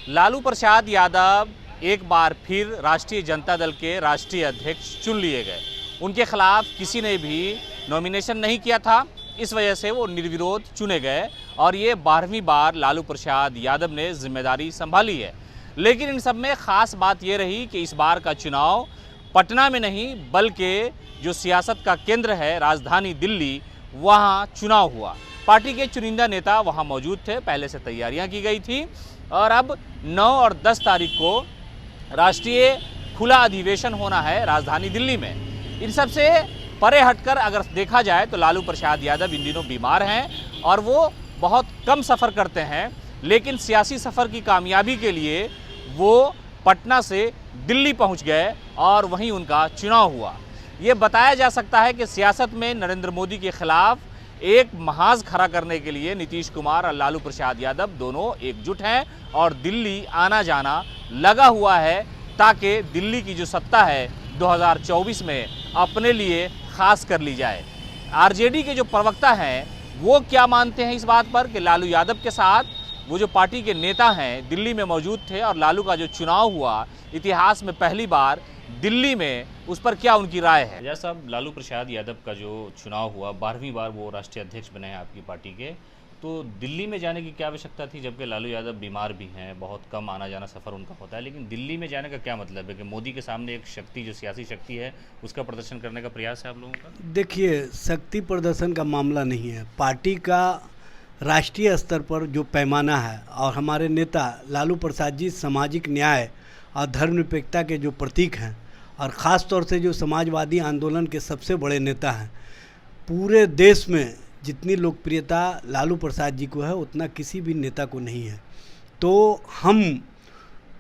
लालू प्रसाद यादव एक बार फिर राष्ट्रीय जनता दल के राष्ट्रीय अध्यक्ष चुन लिए गए। उनके खिलाफ किसी ने भी नॉमिनेशन नहीं किया था, इस वजह से वो निर्विरोध चुने गए और ये 12वीं बार लालू प्रसाद यादव ने जिम्मेदारी संभाली है। लेकिन इन सब में ख़ास बात ये रही कि इस बार का चुनाव पटना में नहीं बल्कि जो सियासत का केंद्र है राजधानी दिल्ली, वहाँ चुनाव हुआ। पार्टी के चुनिंदा नेता वहाँ मौजूद थे, पहले से तैयारियां की गई थी और अब 9 और 10 तारीख को राष्ट्रीय खुला अधिवेशन होना है राजधानी दिल्ली में। इन सब से परे हटकर अगर देखा जाए तो लालू प्रसाद यादव इन दिनों बीमार हैं और वो बहुत कम सफ़र करते हैं, लेकिन सियासी सफ़र की कामयाबी के लिए वो पटना से दिल्ली पहुंच गए और वहीं उनका चुनाव हुआ। ये बताया जा सकता है कि सियासत में नरेंद्र मोदी के खिलाफ एक महाज खड़ा करने के लिए नीतीश कुमार और लालू प्रसाद यादव दोनों एकजुट हैं और दिल्ली आना जाना लगा हुआ है ताकि दिल्ली की जो सत्ता है 2024 में अपने लिए खास कर ली जाए। आरजेडी के जो प्रवक्ता हैं वो क्या मानते हैं इस बात पर कि लालू यादव के साथ वो जो पार्टी के नेता हैं दिल्ली में मौजूद थे और लालू का जो चुनाव हुआ इतिहास में पहली बार दिल्ली में, उस पर क्या उनकी राय है? जैसा लालू प्रसाद यादव का जो चुनाव हुआ 12वीं बार वो राष्ट्रीय अध्यक्ष बने हैं आपकी पार्टी के, तो दिल्ली में जाने की क्या आवश्यकता थी जबकि लालू यादव बीमार भी हैं, बहुत कम आना जाना सफ़र उनका होता है, लेकिन दिल्ली में जाने का क्या मतलब है कि मोदी के सामने एक शक्ति जो सियासी शक्ति है उसका प्रदर्शन करने का प्रयास है आप लोगों का? देखिए, शक्ति प्रदर्शन का मामला नहीं है। पार्टी का राष्ट्रीय स्तर पर जो पैमाना है और हमारे नेता लालू प्रसाद जी सामाजिक न्याय और धर्मनिरपेक्षता के जो प्रतीक हैं और ख़ास तौर से जो समाजवादी आंदोलन के सबसे बड़े नेता हैं, पूरे देश में जितनी लोकप्रियता लालू प्रसाद जी को है उतना किसी भी नेता को नहीं है। तो हम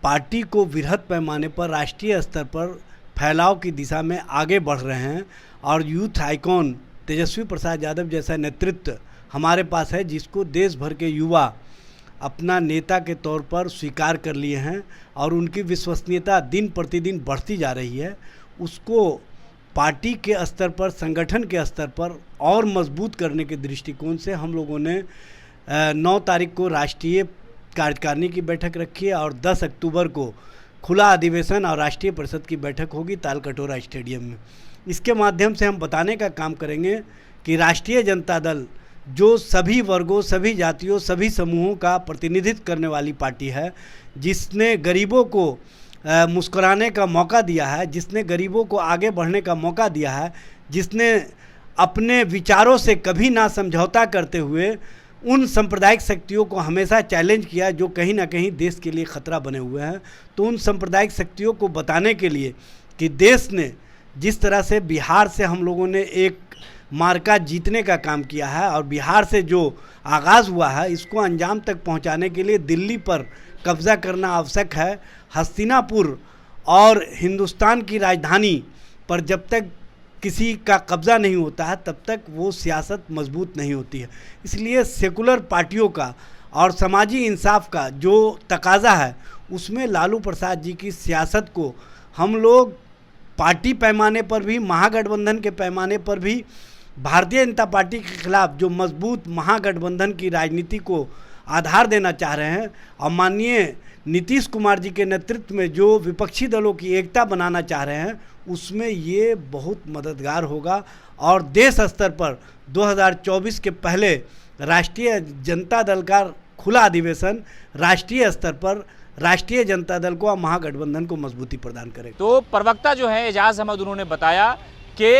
पार्टी को वृहद पैमाने पर राष्ट्रीय स्तर पर फैलाव की दिशा में आगे बढ़ रहे हैं और यूथ आइकॉन तेजस्वी प्रसाद यादव जैसा नेतृत्व हमारे पास है जिसको देश भर के युवा अपना नेता के तौर पर स्वीकार कर लिए हैं और उनकी विश्वसनीयता दिन प्रतिदिन बढ़ती जा रही है। उसको पार्टी के स्तर पर, संगठन के स्तर पर और मजबूत करने के दृष्टिकोण से हम लोगों ने 9 तारीख को राष्ट्रीय कार्यकारिणी की बैठक रखी है और 10 अक्टूबर को खुला अधिवेशन और राष्ट्रीय परिषद की बैठक होगी तालकटोरा स्टेडियम में। इसके माध्यम से हम बताने का काम करेंगे कि राष्ट्रीय जनता दल जो सभी वर्गों, सभी जातियों, सभी समूहों का प्रतिनिधित्व करने वाली पार्टी है, जिसने गरीबों को मुस्कुराने का मौका दिया है, जिसने गरीबों को आगे बढ़ने का मौका दिया है, जिसने अपने विचारों से कभी ना समझौता करते हुए उन सांप्रदायिक शक्तियों को हमेशा चैलेंज किया जो कहीं ना कहीं देश के लिए ख़तरा बने हुए हैं। तो उन सांप्रदायिक शक्तियों को बताने के लिए कि देश ने जिस तरह से बिहार से हम लोगों ने एक मार्का जीतने का काम किया है और बिहार से जो आगाज़ हुआ है इसको अंजाम तक पहुंचाने के लिए दिल्ली पर कब्ज़ा करना आवश्यक है। हस्तिनापुर और हिंदुस्तान की राजधानी पर जब तक किसी का कब्ज़ा नहीं होता है तब तक वो सियासत मजबूत नहीं होती है। इसलिए सेकुलर पार्टियों का और समाजी इंसाफ का जो तकाज़ा है उसमें लालू प्रसाद जी की सियासत को हम लोग पार्टी पैमाने पर भी, महागठबंधन के पैमाने पर भी भारतीय जनता पार्टी के खिलाफ जो मजबूत महागठबंधन की राजनीति को आधार देना चाह रहे हैं और माननीय नीतीश कुमार जी के नेतृत्व में जो विपक्षी दलों की एकता बनाना चाह रहे हैं उसमें ये बहुत मददगार होगा और देश स्तर पर 2024 के पहले राष्ट्रीय जनता दल का खुला अधिवेशन राष्ट्रीय स्तर पर राष्ट्रीय जनता दल को और महागठबंधन को मजबूती प्रदान करेगा। तो प्रवक्ता जो है एजाज अहमद, उन्होंने बताया कि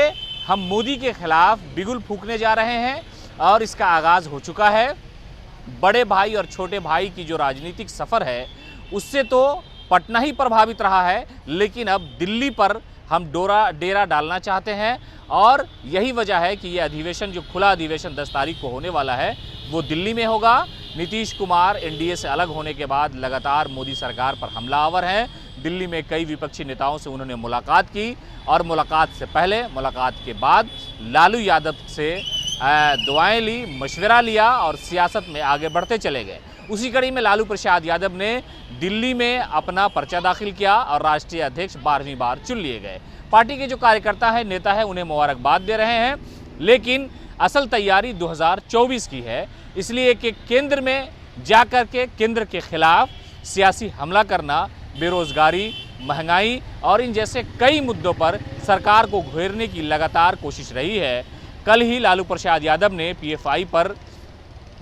हम मोदी के खिलाफ बिगुल फूंकने जा रहे हैं और इसका आगाज़ हो चुका है। बड़े भाई और छोटे भाई की जो राजनीतिक सफ़र है उससे तो पटना ही प्रभावित रहा है, लेकिन अब दिल्ली पर हम डेरा डालना चाहते हैं और यही वजह है कि ये अधिवेशन, जो खुला अधिवेशन 10 तारीख को होने वाला है, वो दिल्ली में होगा। नीतीश कुमार एनडीए से अलग होने के बाद लगातार मोदी सरकार पर हमलावर हैं। दिल्ली में कई विपक्षी नेताओं से उन्होंने मुलाकात की और मुलाकात से पहले, मुलाकात के बाद लालू यादव से दुआएं ली, मशवरा लिया और सियासत में आगे बढ़ते चले गए। उसी कड़ी में लालू प्रसाद यादव ने दिल्ली में अपना पर्चा दाखिल किया और राष्ट्रीय अध्यक्ष 12वीं बार चुन लिए गए। पार्टी के जो कार्यकर्ता है, नेता है, उन्हें मुबारकबाद दे रहे हैं, लेकिन असल तैयारी 2024 की है। इसलिए कि केंद्र में जाकर के केंद्र के खिलाफ सियासी हमला करना, बेरोजगारी, महंगाई और इन जैसे कई मुद्दों पर सरकार को घेरने की लगातार कोशिश रही है। कल ही लालू प्रसाद यादव ने पीएफआई पर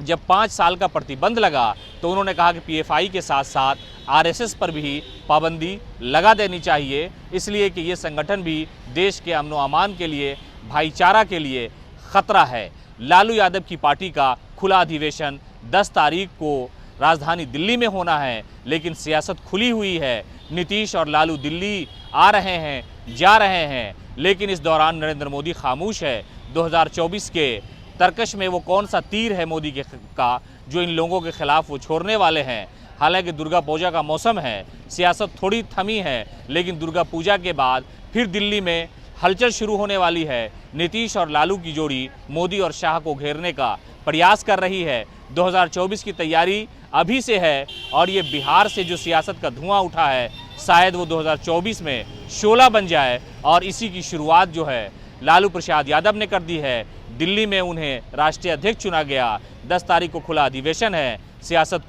जब 5 साल का प्रतिबंध लगा तो उन्होंने कहा कि पीएफआई के साथ साथ आरएसएस पर भी पाबंदी लगा देनी चाहिए, इसलिए कि ये संगठन भी देश के अमन व अमान के लिए, भाईचारा के लिए खतरा है। लालू यादव की पार्टी का खुला अधिवेशन 10 तारीख को राजधानी दिल्ली में होना है, लेकिन सियासत खुली हुई है। नीतीश और लालू दिल्ली आ रहे हैं, जा रहे हैं, लेकिन इस दौरान नरेंद्र मोदी खामोश है। 2024 के तर्कश में वो कौन सा तीर है मोदी का जो इन लोगों के खिलाफ वो छोड़ने वाले हैं। हालांकि दुर्गा पूजा का मौसम है, सियासत थोड़ी थमी है, लेकिन दुर्गा पूजा के बाद फिर दिल्ली में हलचल शुरू होने वाली है। नीतीश और लालू की जोड़ी मोदी और शाह को घेरने का प्रयास कर रही है। 2024 की तैयारी अभी से है और ये बिहार से जो सियासत का धुआं उठा है, शायद वो 2024 में शोला बन जाए और इसी की शुरुआत जो है लालू प्रसाद यादव ने कर दी है। दिल्ली में उन्हें राष्ट्रीय अध्यक्ष चुना गया। 10 तारीख को खुला अधिवेशन है। सियासत